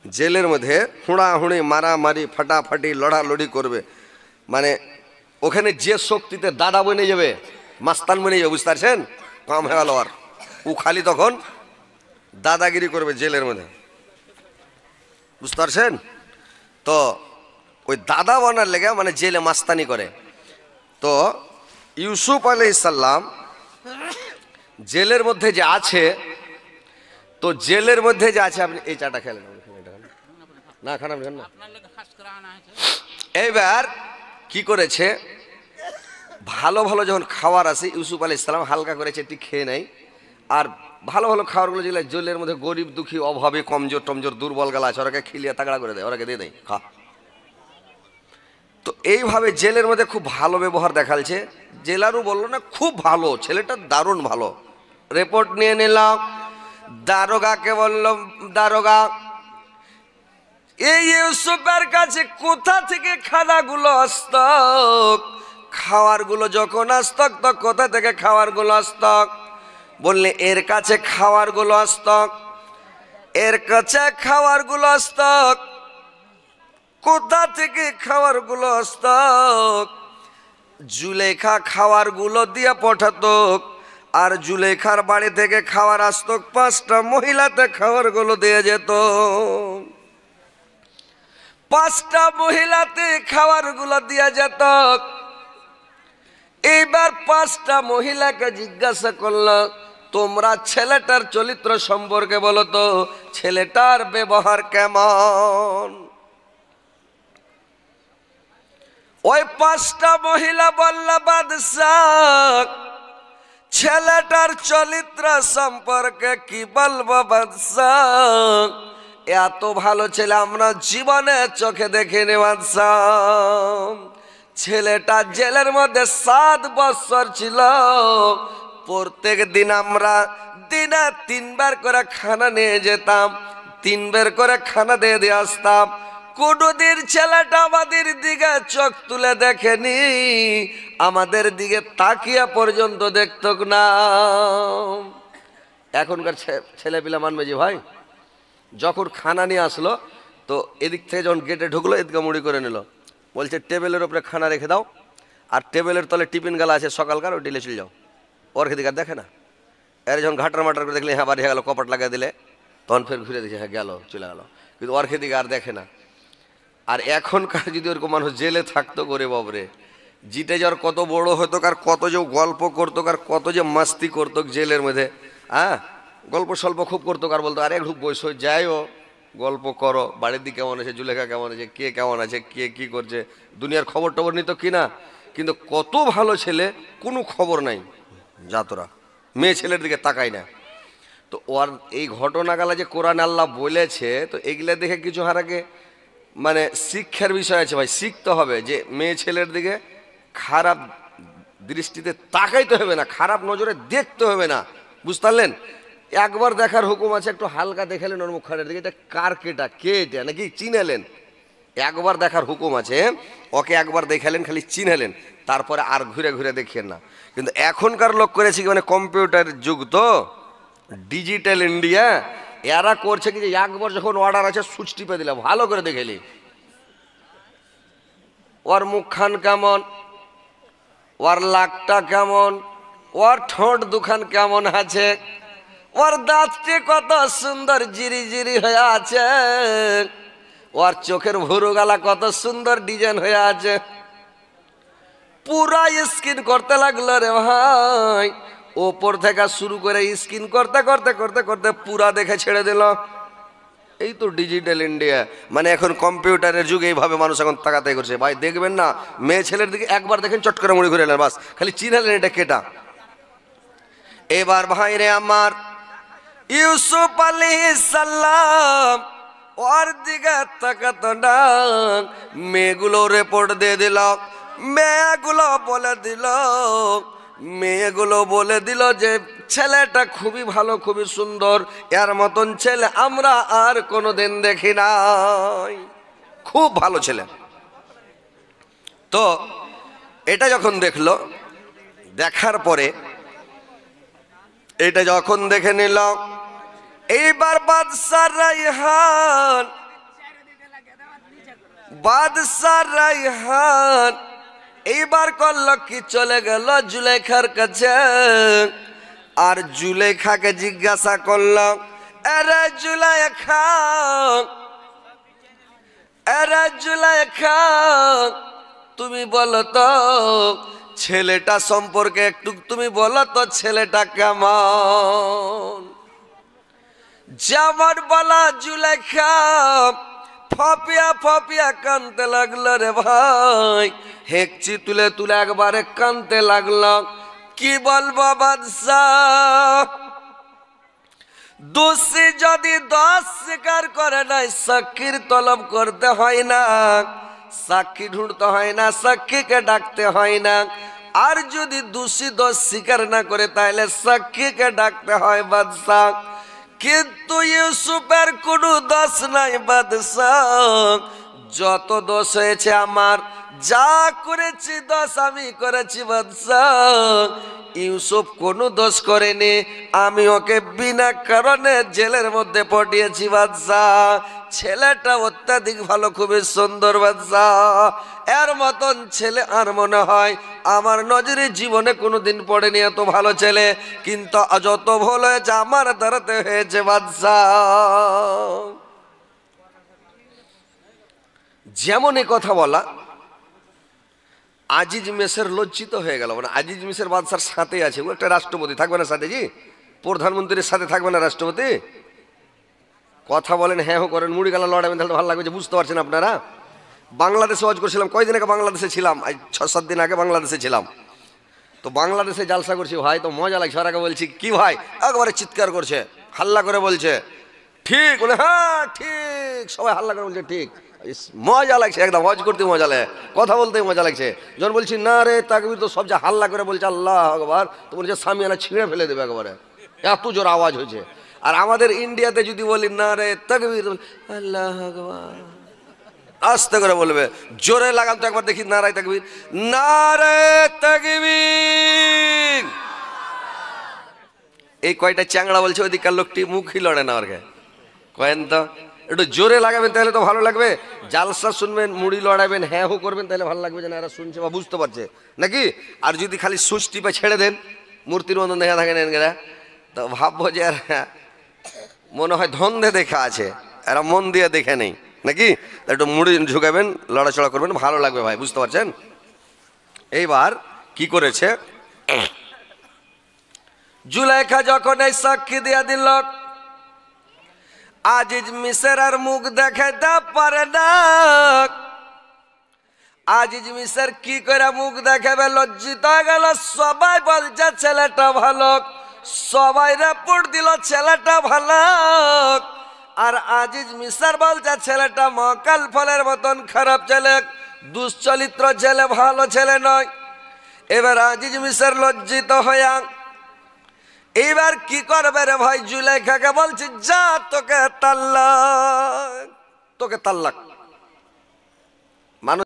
জেলের মধ্যে হুড়াহুড়ি মারামারি ফাটাফাটি লড়ালড়ি করবে, মানে ওখানে যে শক্তিতে দাদা বনে যাবে, মাস্তান বনে যাবে, বুঝতে পারছেন? কাম হয়ে গেল। আর ও খালি তখন দাদাগিরি করবে জেলের মধ্যে, বুঝতে পারছেন? তো ওই দাদা বানার লেগে মানে জেলে মাস্তানি করে। তো ইউসুফ আলাইহিস সালাম জেলের মধ্যে যে আছে, তো জেলের মধ্যে যে আছে, আপনি এই চাটা খেলেন না, খারাপ না। এইবার কি করেছে, ভালো ভালো যখন খাবার আসে ইউসুফ আলাইহিস সালাম হালকা করে চেটি খেয়ে নেয়। আর ভালো ভালো খাবারগুলো যেগুলো জেলের মধ্যে গরিব দুঃখী অভাবে কমজোর টমজোর দুর্বল গালা আছে, ওরাকে খিলিয়ে তাগড়া করে দেয়, ওরাকে দিয়ে দেয় খা। তো এইভাবে জেলের মধ্যে খুব ভালো ব্যবহার দেখাচ্ছে। জেলারও বললো না খুব ভালো, ছেলেটা দারুণ ভালো। রিপোর্ট নিয়ে নিলাম, দারোগাকে বললাম, দারোগা এই ইউসুফের কাছে কোথা থেকে খানাগুলো আসত, খাওয়ারগুলো যখন আসত তো কোথা থেকে খাওয়ারগুলো আসত? বললে এর কাছে খাওয়ারগুলো আসত, এর কাছে খাওয়ারগুলো আসত। কোথা থেকে খাওয়ারগুলো আসত? জুলেখা খাওয়ারগুলো দিয়ে পাঠাতো, আর জুলেখার বাড়ি থেকে খাওয়ার আসত, 5টা মহিলাতে খাবারগুলো দিয়ে যেত। 5টা মহিলাতে খাবারগুলো দিয়ে যেত। এইবার 5টা মহিলাকে জিজ্ঞাসা করলো, তোমরা ছেলেটার চরিত্র সম্পর্কে বলো তো, ছেলেটার ব্যবহার কেমন? ওই 5টা মহিলা বলল, বাদশাহ ছেলেটার চরিত্র সম্পর্কে কি বলবো বাদশাহ, এত ভালো ছেলে আমরা জীবনে চোখে দেখিনি বাদশাহ। ছেলেটা জেলের মধ্যে 7 বছর ছিল, প্রত্যেক দিন আমরা দিনে 3 বার করে খানা নিয়ে যেতাম, 3 বার করে খানা দিয়ে দিয়ে আসতাম। কোনদিন ছেলেটা আমাদের দিকে চোখ তুলে দেখেনি, আমাদের দিকে তাকিয়া পর্যন্ত দেখত না। এখনকার ছেলেপিলা মানবে যে ভাই, যখন খানা নিয়ে আসলো তো এদিক থেকে যখন গেটে ঢুকলো এদিকে মুড়ি করে নিল, বলছে টেবিলের উপরে খানা রেখে দাও, আর টেবিলের তলে টিফিন গালা আছে সকালকার, ওই ডিলে চলে যাও। ওর খেদিকে আর দেখে না। এর যখন ঘাটার মাটার করে দেখলে হ্যাঁ বাড়ি হয়ে গেল, কপাট লাগিয়ে দিলে, তখন ফের ঘুরে দিয়েছে হ্যাঁ গেল, চলে গেল, কিন্তু ওর খেদিকে আর দেখে না। আর এখনকার যদি ওরকম মানুষ জেলে থাকতো করে বাবরে, জিতে যাওয়ার কত বড় হতো, আর কত যে গল্প করতো, আর কত যে মাস্তি করতো জেলের মধ্যে। হ্যাঁ, গল্প স্বল্প খুব করতো, আর বলতো আরে একটু বয়স যাইও, গল্প করো, বাড়ির দিকে কেমন আছে, জুলেখা কেমন আছে, কে কেমন আছে, কে কি করছে, দুনিয়ার খবর টবর নিত কিনা। কিন্তু কত ভালো ছেলে, কোনো খবর নাই, যা তোরা মেয়ে ছেলের দিকে তাকাই না। তো ওর এই ঘটনাগুলা যে কোরআন আল্লাহ বলেছে, তো এগুলা দেখে কিছু হারাকে মানে শিক্ষার বিষয় আছে ভাই, শিখতে হবে যে মেয়ে ছেলের দিকে খারাপ দৃষ্টিতে তাকাইতে হবে না, খারাপ নজরে দেখতে হবে না, বুঝতে পারলেন? একবার দেখার হুকুম আছে, একটু হালকা দেখালেন ওর মুখখানের দিকে, এটা কার কেটা, কে এটা নাকি চিনালেন, একবার দেখার হুকুম আছে, ওকে একবার দেখালেন, খালি চিনালেন, তারপরে আর ঘুরে ঘুরে দেখেন না। কিন্তু এখনকার লোক করেছে কি, মানে কম্পিউটার যুগ তো, ডিজিটাল ইন্ডিয়া, এরা করছে কি যে একবার যখন অর্ডার আছে সুইচ টিপে দিলাম, ভালো করে দেখেলি ওর মুখখান কেমন, ওর লাকটা কেমন, ওর ঠোঁট দুখান কেমন আছে, ওর দাঁতটি কত সুন্দর জিরি জিরি হয়ে আছে, ওর চোখের ভুরু গালা কত সুন্দর ডিজাইন হয়ে আছে। পুরা স্কিন করতে লাগলো রে ভাই, ওপর থেকে শুরু করে স্কিন করতে করতে করতে করতে পুরা দেখে ছেড়ে দিল। এই তো ডিজিটাল ইন্ডিয়া, মানে এখন কম্পিউটারের যুগে এইভাবে মানুষ এখন তাকাতাই করছে। ভাই দেখবেন না, মেয়ে ছেলের দিকে একবার দেখেন চট করে মুড়ি ঘুরে এলেন, বাস খালি চিনালেন এটা কেটা। এবার ভাই রে আমার, ইউসুফ আলাইহিস সালাম ওর দিকে তাকাতো না, মেয়েগুলো রিপোর্ট দিয়ে দিল, মেয়েগুলো বলে দিল যে ছেলেটা খুবই ভালো, খুবই সুন্দর, এর মতন ছেলে আমরা আর কোনোদিন দেখি নাই, খুব ভালো ছেলে। তো এটা যখন দেখলো, দেখার পরে এটা যখন দেখে নিল, এইবার বাদশা রাইহান বাদশা রায়হান এইবার করল কি, চলে গেল জুলেখার কাছে। আর জুলেখাকে জিজ্ঞাসা করল, আরে জুলেখা, আরে জুলেখা, তুমি বলো তো ছেলেটা সম্পর্কে একটু, তুমি বলো তো ছেলেটা কেমন। যেমন বলা জুলেখা ফপিয়া ফপিয়া কানতে লাগলো রে ভাই, হেঁকচি তুলে তুলে একবারে কানতে লাগলো। কি বলবো বাদশাহ, দোষী যদি 10 স্বীকার করে নাই, সাক্ষীর তলব করতে হয় না, সাক্ষী ঢুঁড়তে হয় না, সাক্ষীকে ডাকতে হয় না। আর যদি দোষী 10 স্বীকার না করে তাহলে সাক্ষীকে ডাকতে হয় বাদশাহ। কিন্তু ইউসুফের কোনো দোষ নাই বাদশাহ, যত দোষ হয়েছে আমার, যা করেছি দোষ আমি করেছি বাদশাহ। ইউসুফ কোনো দোষ করেনি, আমি ওকে বিনা কারণে জেলের মধ্যে পাঠিয়েছি বাদশাহ। ছেলেটা অত্যাধিক ভালো, খুবই সুন্দর বাদশাহ। এর মতন ছেলে আর মনে হয় আমার নজরে জীবনে কোনোদিন পড়েনি, এত ভালো ছেলে। কিন্তু যত ভুল হয়েছে আমার দ্বারাতে হয়েছে বাদশাহ। যেমন এই কথা বলা, আজিজ মিসর লজ্জিত হয়ে গেল। মানে আজিজ মিসর বাদশার সাথে আছে, ও একটা রাষ্ট্রপতি, থাকবে না সাথে? জি, প্রধানমন্ত্রীর সাথে থাকবে না রাষ্ট্রপতি? কথা বলেন, হ্যাঁ করেন, মুড়ি গালা লড়াবেন, তাহলে ভালো লাগবে। যে বুঝতে পারছেন আপনারা, বাংলাদেশে ওয়াজ করছিলাম, কয়দিন আগে বাংলাদেশে ছিলাম, 6-7 দিন আগে বাংলাদেশে ছিলাম। তো বাংলাদেশে জালসা করছি ভাই, তো মজা লাগছে। আর আগে বলছি কি ভাই, একবারে চিৎকার করছে, হাল্লা করে বলছে ঠিক, বলে হ্যাঁ ঠিক, সবাই হাল্লা করে বলছে ঠিক। মজা লাগছে একদম, হজ করতে মজা লাগে, কথা বলতে মজা লাগছে। যখন বলছি না রে তাকবীর, তো সব যে হাল্লা করে বলছে আল্লাহ আকবার, তো বলছে সামিয়ানা ছিঁড়ে ফেলে দেবে একবারে, এত জোর আওয়াজ হয়েছে। আর আমাদের ইন্ডিয়াতে যদি বলি না রে তাকবীর, আল্লাহ আকবার আস্তে করে বলবে। জোরে লাগাম তো একবার দেখি, নারায়ে তাকবীর, নারায়ে তাকবীর। এই কয়টা চ্যাংড়া বলছে, ওইদিককার লোকটি মুখই লড়ে না। আর কয়েন তো একটু জোরে লাগাবেন, তাহলে তো ভালো লাগবে। জালসা শুনবেন, মুড়ি লড়াবেন, হ্যাঁ হো করবেন, তাহলে ভালো লাগবে যে না এরা শুনছে বা বুঝতে পারছে নাকি। আর যদি খালি সুচ টিপে ছেড়ে দেন, মূর্তির মতন দেখা থাকেন এরা, তো ভাববো যে এরা মনে হয় ধন্দে দেখা আছে, এরা মন দিয়ে দেখে নেই নাকি। একটু মুড়ি ঝুঁকাবেন, লড়াচড়া করবেন, ভালো লাগবে ভাই, বুঝতে পারছেন। এইবার কি করেছে, জুলেখা যখন এই সাক্ষী দিয়া দিল, আজিজ মিসর আর মুখ দেখাইতে পারে না। আজিজ মিসর কি করে মুখ দেখাবে, লজ্জিত হয়ে গেল। সবাই বলছে ছেলেটা ভালো, সবাই রিপোর্ট দিল ছেলেটা ভালো। আর আজিজ মিসর বলছে ছেলেটা মকাল ফলের মতন খারাপ ছেলে, দুশ্চরিত্র ছেলে, ভালো ছেলে নয়। এবার আজিজ মিসর লজ্জিত হইয়া এইবার কি করবে রে ভাই, জুলেখাকে বলছি যা তোকে তাল্লাক, তোকে তাল্লাক